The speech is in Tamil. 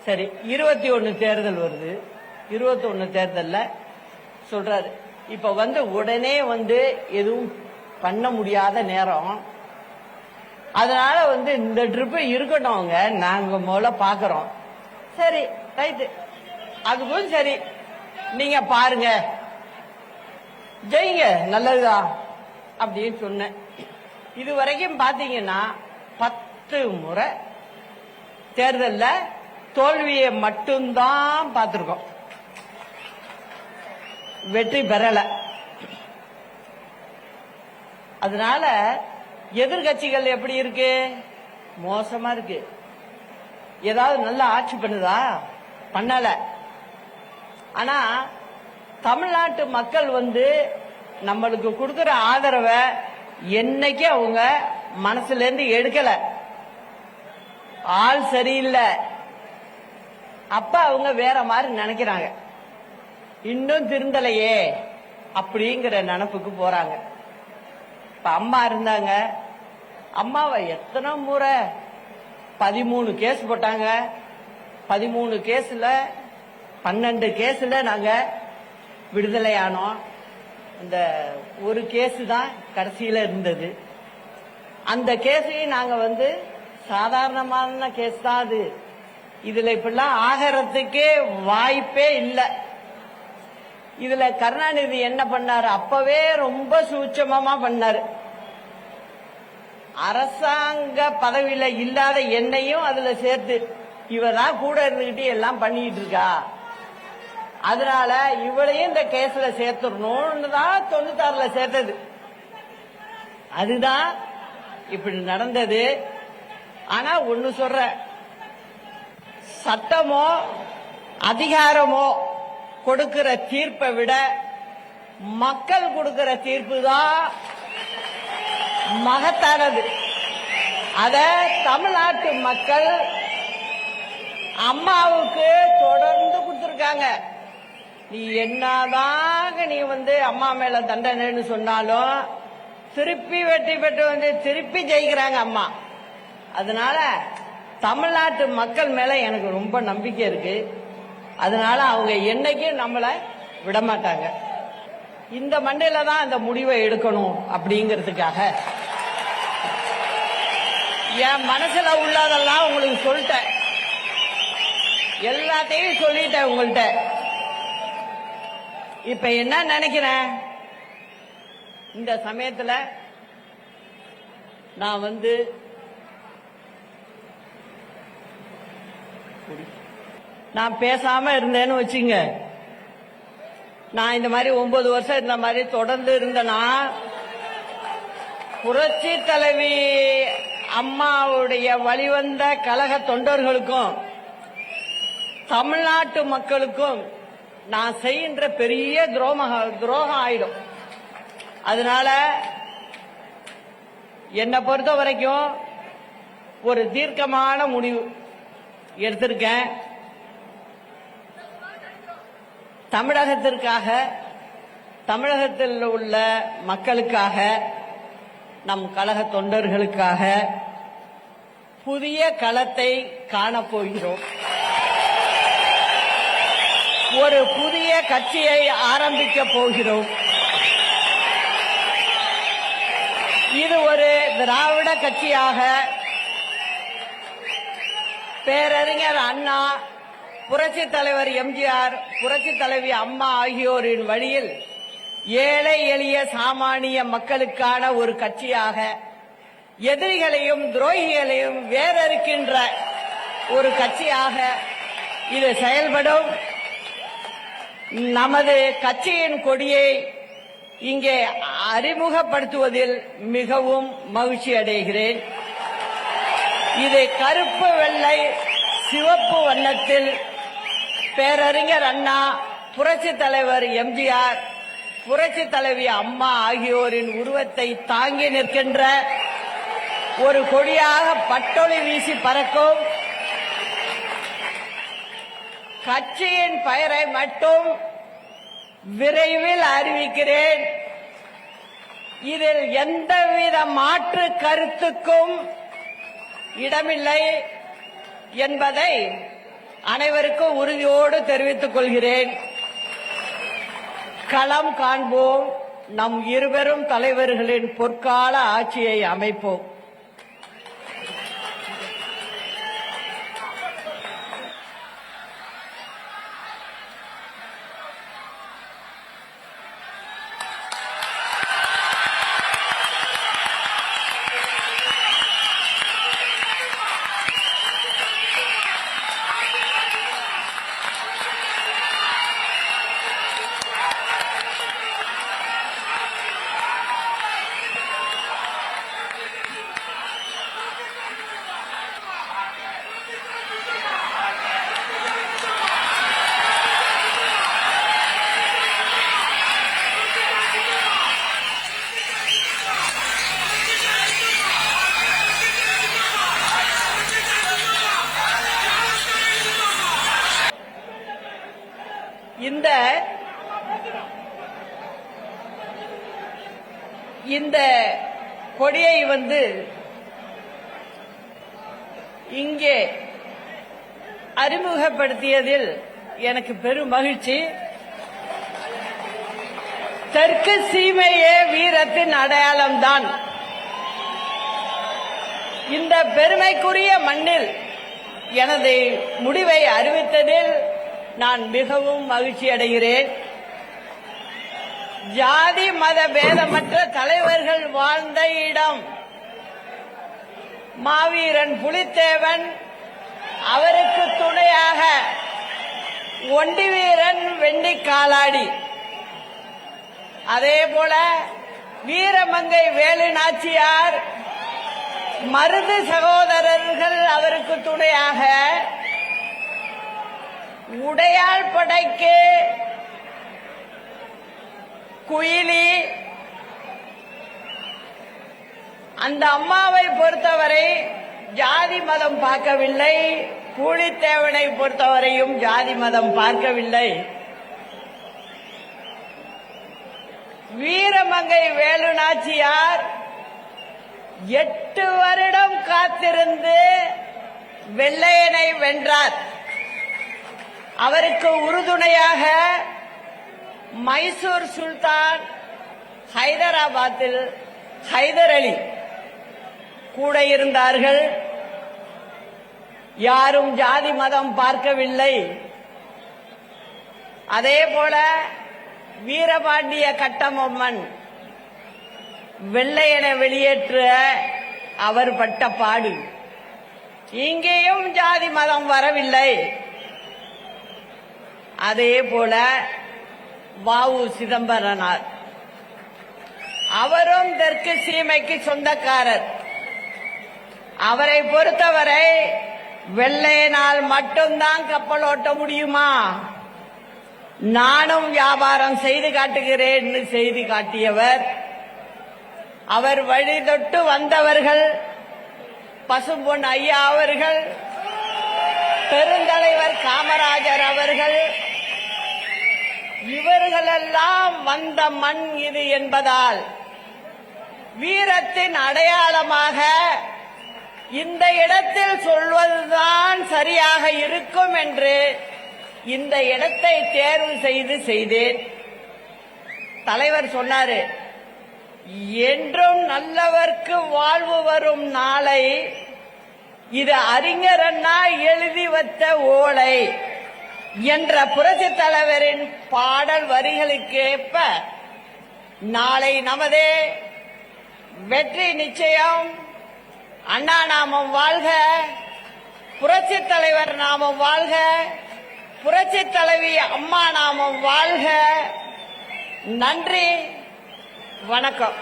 சரி, 21 தேர்தல் வருது. 21 தேர்தல்ல சொல்றாரு, இப்ப உடனே எதுவும் பண்ண முடியாத நேரம், அதனால இந்த ட்ரிப் இருக்கட்டும், நாங்க முதல்ல பாக்குறோம். சரி, ரைட்டு, அதுக்கும் சரி, நீங்க பாருங்க, ஜெயிங்க, நல்லதுதான் அப்படின்னு சொன்னேன். இதுவரைக்கும் பாத்தீங்கன்னா 10 முறை தேர்தல்ல தோல்வியை மட்டும்தான் பார்த்திருக்கோம், வெற்றி பெறல. அதனால எதிர்கட்சிகள் எப்படி இருக்கு? மோசமா இருக்கு. ஏதாவது நல்ல ஆட்சி பண்ணுதா? பண்ணல. ஆனா தமிழ்நாட்டு மக்கள் நம்மளுக்கு கொடுக்கிற ஆதரவை என்னைக்கு அவங்க மனசுல இருந்து எடுக்கல. ஆள் சரியில்லை, அப்ப அவங்க வேற மாதிரி நினைக்கிறாங்க. இன்னும் திருந்தலையே அப்படிங்கிற நினைப்புக்கு போறாங்க. இப்ப அம்மா இருந்தாங்க, அம்மாவை எத்தனை முறை 13 கேஸ் போட்டாங்க. 13 கேஸ்ல 12 கேஸ்ல நாங்க விடுதலை ஆனோம். இந்த ஒரு கேஸ் தான் கடைசியில இருந்தது. அந்த கேஸையும் நாங்க சாதாரணமான கேஸ் தான் அது. இதுல இப்படிலாம் ஆகிறதுக்கே வாய்ப்பே இல்லை. இதுல கருணாநிதி என்ன பண்ணாரு? அப்பவே ரொம்ப சூட்சமமா பண்ணாரு. அரசாங்க பதவியில இல்லாத என்னையும் அதுல சேர்த்து இவதான் கூட இருந்துகிட்டு எல்லாம் பண்ணிட்டு இருக்கா, அதனால இவளையும் இந்த கேஸ்ல சேர்த்துடணும்னு தான் 96ல சேர்த்தது. அதுதான் இப்படி நடந்தது. ஆனா ஒன்னு சொல்ற, சட்டமோ அதிகாரமோ கொடுக்கிற தீர்ப்பை விட மக்கள் கொடுக்கிற தீர்ப்பு தான் மகத்தானது. அத தமிழ்நாட்டு மக்கள் அம்மாவுக்கு தொடர்ந்து கொடுத்திருக்காங்க. நீ என்னதான் நீ அம்மா மேல தண்டனைன்னு சொன்னாலும் திருப்பி வெற்றி பெற்று திருப்பி ஜெயிக்கிறாங்க அம்மா. அதனால தமிழ்நாட்டு மக்கள் மேல எனக்கு ரொம்ப நம்பிக்கை இருக்கு. அதனால அவங்க என்னைக்கும் நம்மள விடமாட்டாங்க. இந்த மண்டையில தான் இந்த முடிவை எடுக்கணும் அப்படிங்கிறதுக்காக என் மனசுல உள்ளதெல்லாம் உங்களுக்கு சொல்லிட்டேன், எல்லாத்தையும் சொல்லிட்டேன் உங்கள்கிட்ட. இப்ப என்ன நினைக்கிறேன், இந்த சமயத்துல நான் பேசாம இருந்தேன்னு வச்சுங்க, நான் இந்த மாதிரி 9 வருஷம் இந்த மாதிரி தொடர்ந்து இருந்தேன்னா புரட்சி தலைவி அம்மாவுடைய வழிவந்த கழக தொண்டர்களுக்கும் தமிழ்நாட்டு மக்களுக்கும் நான் செய்கின்ற பெரிய துரோகம் ஆயிடும். அதனால என்னை பொறுத்த வரைக்கும் ஒரு தீர்க்கமான முடிவு எடுத்திருக்கேன். தமிழகத்திற்காக, தமிழகத்தில் உள்ள மக்களுக்காக, நம் கழக தொண்டர்களுக்காக புதிய களத்தை காணப்போகிறோம். ஒரு புதிய கட்சியை ஆரம்பிக்க போகிறோம். இது ஒரு திராவிட கட்சியாக பேரறிஞர் அண்ணா, புரட்சி தலைவர் எம்ஜிஆர், புரட்சி தலைவி அம்மா ஆகியோரின் வழியில் ஏழை எளிய சாமானிய மக்களுக்கான ஒரு கட்சியாக எதிரிகளையும் துரோகிகளையும் வேறறுக்கின்ற ஒரு கட்சியாக இது செயல்படும். நமது கட்சியின் கொடியை இங்கே அறிமுகப்படுத்துவதில் மிகவும் மகிழ்ச்சி அடைகிறேன். இது கருப்பு, வெள்ளை, சிவப்பு வண்ணத்தில் பேரறிஞர் அண்ணா, புரட்சி தலைவர் எம்ஜிஆர், புரட்சி தலைவி அம்மா ஆகியோரின் உருவத்தை தாங்கி நிற்கின்ற ஒரு கொடியாக பட்டொளி வீசி பறக்கும். கட்சியின் பெயரை மட்டும் விரைவில் அறிவிக்கிறேன். இதில் எந்தவித மாற்று கருத்துக்கும் இடமில்லை என்பதை அனைவருக்கும் உறுதியோடு தெரிவித்துக் கொள்கிறேன். களம் காண்போம், நம் இருவரும் தலைவர்களின் பொற்கால ஆட்சியை அமைப்போம். இந்த கொடியை இங்கே அறிமுகப்படுத்தியதில் எனக்கு பெரும் மகிழ்ச்சி. தெற்கு சீமையே வீரத்தின் அடையாளம்தான். இந்த பெருமைக்குரிய மண்ணில் எனது முடிவை அறிவித்ததில் நான் மிகவும் மகிழ்ச்சி அடைகிறேன். ஜாதி மத பேதமற்ற தலைவர்கள் வாழ்ந்த இடம். மாவீரன் புலித்தேவன், அவருக்கு துணையாக ஒண்டி வீரன் வெண்டி காலாடி, அதேபோல வீரமங்கை வேலு நாச்சியார், மருது சகோதரர்கள் அவருக்கு துணையாக, உடையாள் படைக்கு குயிலி. அந்த அம்மாவை பொறுத்தவரை ஜாதி மதம் பார்க்கவில்லை, பூலித்தேவனை பொறுத்தவரையும் ஜாதி மதம் பார்க்கவில்லை. வீரமங்கை வேலு நாச்சியார் 8 வருடம் காத்திருந்து வெள்ளையனை வென்றார். அவருக்கு உறுதுணையாக மைசூர் சுல்தான், ஹைதராபாத்தில் ஹைதர் அலி கூட இருந்தார்கள். யாரும் ஜாதி மதம் பார்க்கவில்லை. அதேபோல வீரபாண்டிய கட்டபொம்மன் வெள்ளையனை வெளியேற்ற அவர் பட்ட பாடு. இங்கேயும் ஜாதி மதம் வரவில்லை. அதேபோல வ.உ. சிதம்பரனார், அவரும் தெற்கு சீமைக்கு சொந்தக்காரர். அவரை பொறுத்தவரை வெள்ளையனால் மட்டும்தான் கப்பல் ஓட்ட முடியுமா, நானும் வியாபாரம் செய்து காட்டுகிறேன் செய்து காட்டியவர். அவர் வழிதொட்டு வந்தவர்கள் பசும்பொன் ஐயா அவர்கள், பெருந்தலைவர் காமராஜர் அவர்கள். இவர்களெல்லாம் வந்த மண் இது என்பதால் வீரத்தின் அடையாளமாக இந்த இடத்தில் சொல்வதுதான் சரியாக இருக்கும் என்று இந்த இடத்தை தேர்வு செய்தேன். தலைவர் சொன்னாரு, என்றும் நல்லவர்க்கு வாழ்வு வரும் நாளை, இது அறிஞர் அண்ணா எழுதி வைத்த ஓலை என்ற புரட்சித் தலைவரின் பாடல் வரிகளுக்கேற்ப நாளை நமதே வெற்றி நிச்சயம். அண்ணா நாமம் வாழ்க, புரட்சித் தலைவர் நாமம் வாழ்க, புரட்சித் தலைவி அம்மா நாமம் வாழ்க. நன்றி, வணக்கம்.